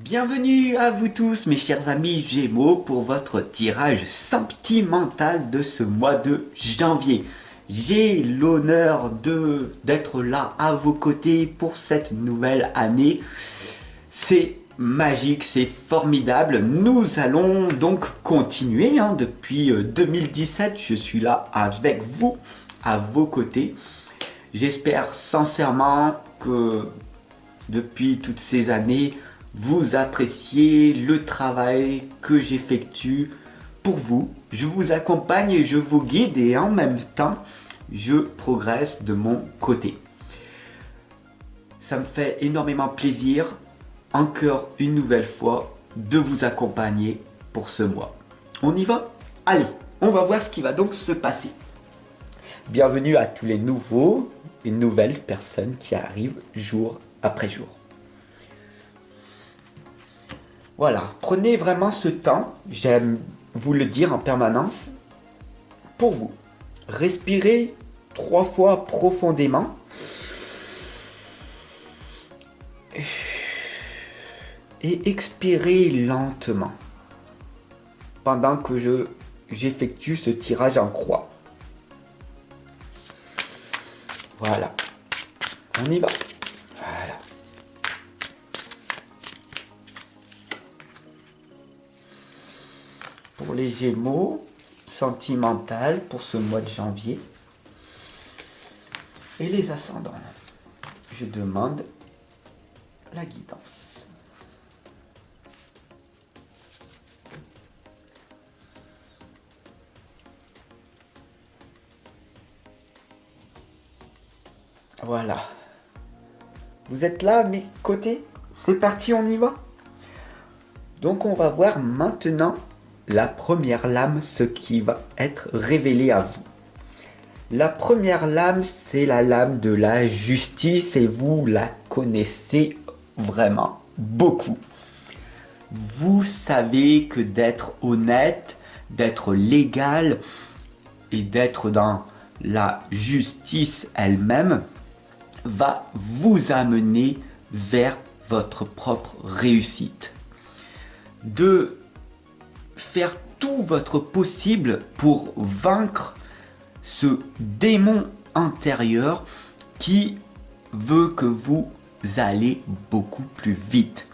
Bienvenue à vous tous mes chers amis Gémeaux pour votre tirage sentimental de ce mois de janvier. J'ai l'honneur d'être là à vos côtés pour cette nouvelle année. C'est magique, c'est formidable. Nous allons donc continuer. Depuis 2017, je suis là avec vous, à vos côtés. J'espère sincèrement que depuis toutes ces années, vous appréciez le travail que j'effectue pour vous. Je vous accompagne et je vous guide et en même temps, je progresse de mon côté. Ça me fait énormément plaisir, encore une nouvelle fois, de vous accompagner pour ce mois. On y va? Allez, on va voir ce qui va donc se passer. Bienvenue à tous les nouveaux et nouvelles personnes qui arrivent jour après jour. Voilà, prenez vraiment ce temps, j'aime vous le dire en permanence, pour vous. Respirez 3 fois profondément. Et expirez lentement. Pendant que j'effectue ce tirage en croix. Voilà. On y va. Voilà. Pour les Gémeaux, sentimental pour ce mois de janvier. Et les ascendants, je demande la guidance. Voilà. Vous êtes là à mes côtés? C'est parti, on y va? Donc on va voir maintenant la première lame, ce qui va être révélé à vous. La première lame, c'est la lame de la justice et vous la connaissez vraiment beaucoup. Vous savez que d'être honnête, d'être légal et d'être dans la justice elle-même va vous amener vers votre propre réussite. De faire tout votre possible pour vaincre ce démon intérieur qui veut que vous allez beaucoup plus vite.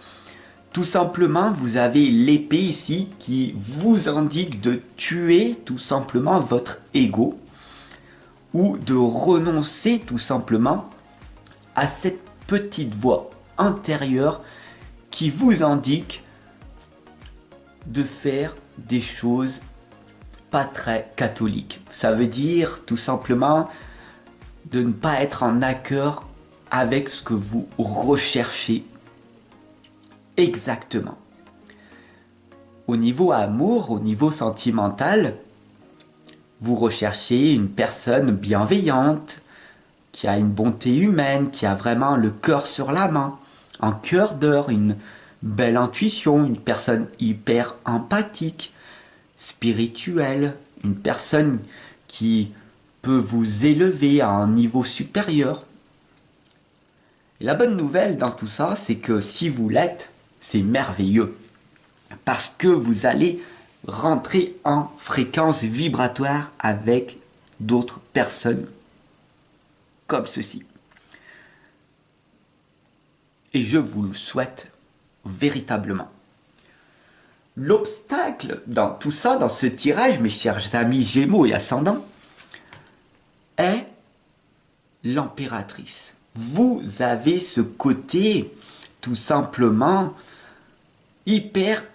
Tout simplement, vous avez l'épée ici qui vous indique de tuer tout simplement votre ego ou de renoncer tout simplement à cette petite voix intérieure qui vous indique de faire des choses pas très catholiques. Ça veut dire tout simplement de ne pas être en accord avec ce que vous recherchez exactement. Au niveau amour, au niveau sentimental, vous recherchez une personne bienveillante, qui a une bonté humaine, qui a vraiment le cœur sur la main, un cœur d'or, une belle intuition, une personne hyper empathique, spirituelle, une personne qui peut vous élever à un niveau supérieur. Et la bonne nouvelle dans tout ça, c'est que si vous l'êtes, c'est merveilleux. Parce que vous allez rentrer en fréquence vibratoire avec d'autres personnes comme ceci. Et je vous le souhaite véritablement. L'obstacle dans tout ça, dans ce tirage, mes chers amis Gémeaux et ascendants, est l'impératrice. Vous avez ce côté tout simplement hyper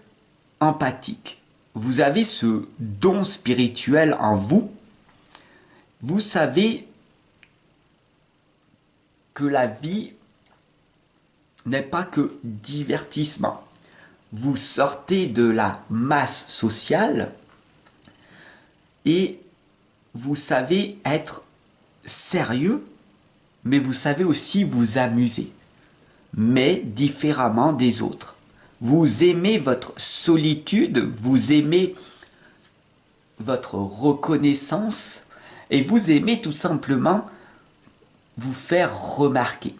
empathique. Vous avez ce don spirituel en vous. Vous savez que la vie n'est pas que divertissement. Vous sortez de la masse sociale et vous savez être sérieux, mais vous savez aussi vous amuser, mais différemment des autres. Vous aimez votre solitude, vous aimez votre reconnaissance et vous aimez tout simplement vous faire remarquer.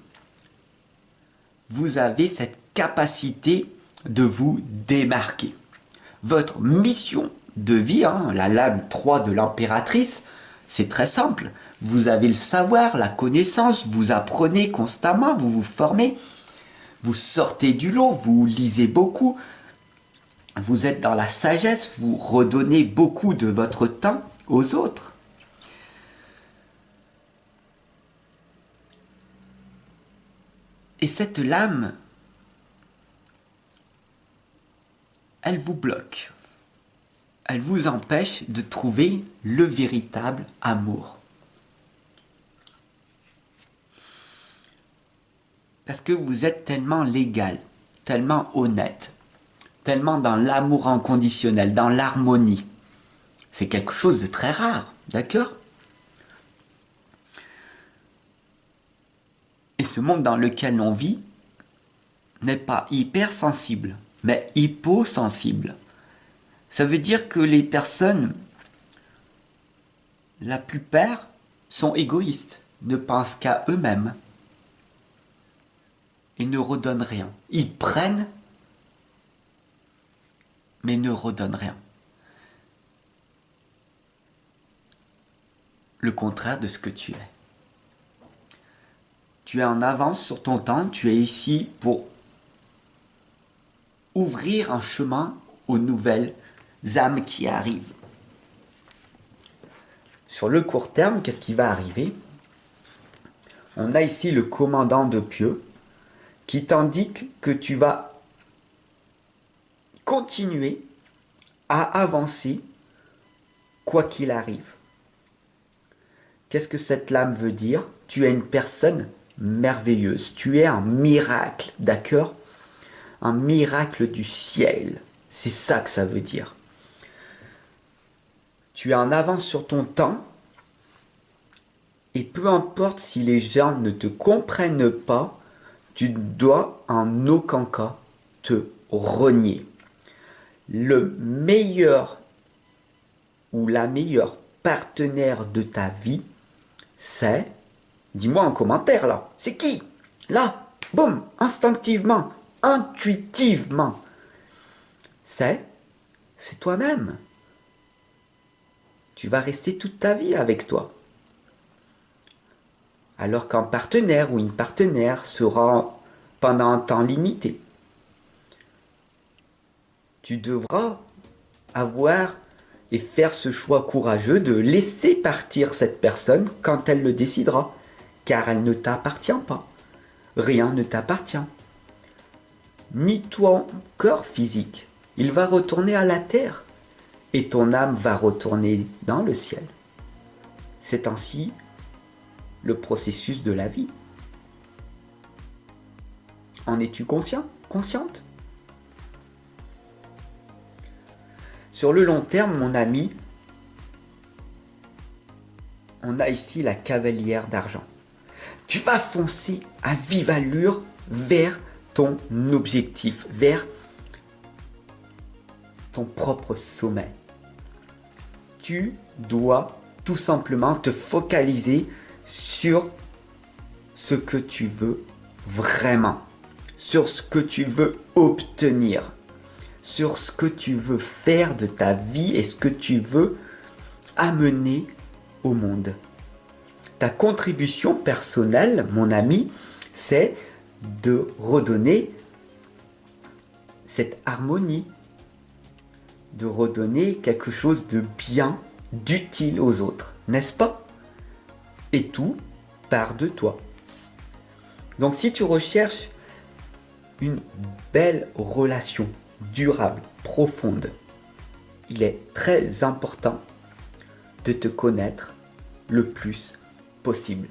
Vous avez cette capacité de vous démarquer. Votre mission de vie, la lame 3 de l'impératrice, c'est très simple. Vous avez le savoir, la connaissance, vous apprenez constamment, vous vous formez, vous sortez du lot, vous lisez beaucoup, vous êtes dans la sagesse, vous redonnez beaucoup de votre temps aux autres. Et cette lame, elle vous bloque. Elle vous empêche de trouver le véritable amour. Parce que vous êtes tellement légal, tellement honnête, tellement dans l'amour inconditionnel, dans l'harmonie. C'est quelque chose de très rare, d'accord? Et ce monde dans lequel on vit n'est pas hypersensible, mais hyposensible. Ça veut dire que les personnes, la plupart, sont égoïstes, ne pensent qu'à eux-mêmes et ne redonnent rien. Ils prennent, mais ne redonnent rien. Le contraire de ce que tu es. Tu es en avance sur ton temps, tu es ici pour ouvrir un chemin aux nouvelles âmes qui arrivent. Sur le court terme, qu'est-ce qui va arriver? On a ici le commandant de pieux qui t'indique que tu vas continuer à avancer quoi qu'il arrive. Qu'est-ce que cette lame veut dire? Tu es une personne merveilleuse, tu es un miracle, d'accord? Un miracle du ciel, c'est ça que ça veut dire. Tu es en avance sur ton temps et peu importe si les gens ne te comprennent pas, tu ne dois en aucun cas te renier. Le meilleur ou la meilleure partenaire de ta vie, c'est, dis-moi en commentaire là, c'est qui? Là, boum, instinctivement, intuitivement, c'est toi-même. Tu vas rester toute ta vie avec toi. Alors qu'un partenaire ou une partenaire sera pendant un temps limité. Tu devras avoir et faire ce choix courageux de laisser partir cette personne quand elle le décidera, car elle ne t'appartient pas. Rien ne t'appartient. Ni ton corps physique. Il va retourner à la terre et ton âme va retourner dans le ciel. C'est ainsi le processus de la vie. En es-tu conscient? Consciente? Sur le long terme, mon ami, on a ici la cavalière d'argent. Tu vas foncer à vive allure vers ton objectif, vers ton propre sommet. Tu dois tout simplement te focaliser sur ce que tu veux vraiment, sur ce que tu veux obtenir, sur ce que tu veux faire de ta vie et ce que tu veux amener au monde. Ta contribution personnelle, mon ami, c'est de redonner cette harmonie, de redonner quelque chose de bien, d'utile aux autres, n'est-ce pas? Et tout part de toi. Donc si tu recherches une belle relation durable, profonde, il est très important de te connaître le plus possible.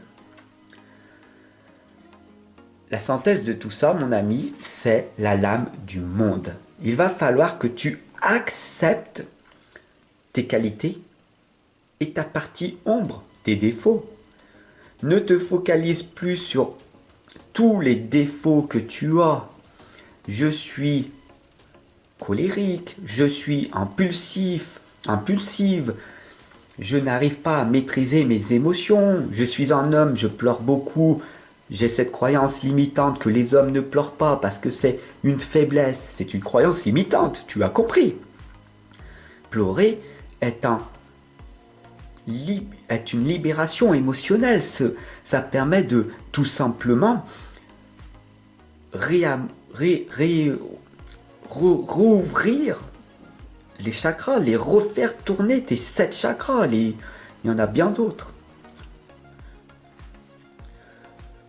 La synthèse de tout ça, mon ami, c'est la lame du monde. Il va falloir que tu acceptes tes qualités et ta partie ombre, tes défauts. Ne te focalise plus sur tous les défauts que tu as. Je suis colérique, je suis impulsive, je n'arrive pas à maîtriser mes émotions, je suis un homme, je pleure beaucoup, J'ai cette croyance limitante que les hommes ne pleurent pas parce que c'est une faiblesse. C'est une croyance limitante, tu as compris. Pleurer est, est une libération émotionnelle. Ça permet de tout simplement rouvrir les chakras, les refaire tourner tes 7 chakras. Il y en a bien d'autres.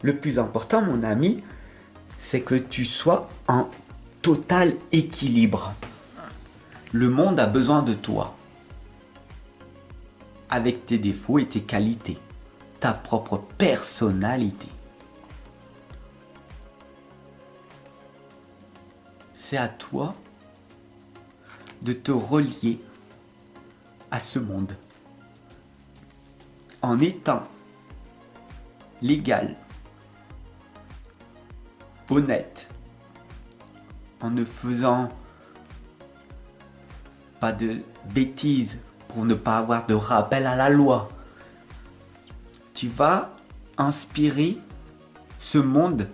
Le plus important, mon ami, c'est que tu sois en total équilibre. Le monde a besoin de toi, avec tes défauts et tes qualités, ta propre personnalité. C'est à toi de te relier à ce monde en étant légal, honnête, en ne faisant pas de bêtises pour ne pas avoir de rappel à la loi. Tu vas inspirer ce monde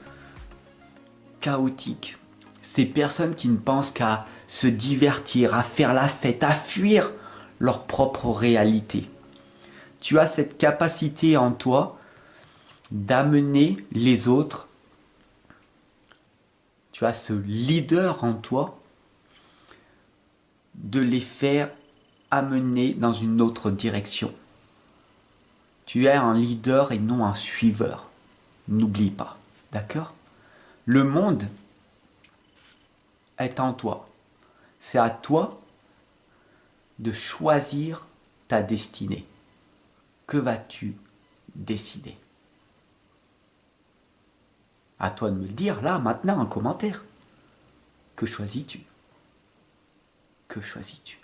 chaotique. Ces personnes qui ne pensent qu'à se divertir, à faire la fête, à fuir leur propre réalité. Tu as cette capacité en toi d'amener les autres. Tu as ce leader en toi de les faire amener dans une autre direction. Tu es un leader et non un suiveur. N'oublie pas, d'accord? Le monde est en toi. C'est à toi de choisir ta destinée. Que vas-tu décider? À toi de me le dire là, maintenant, en commentaire. Que choisis-tu? Que choisis-tu?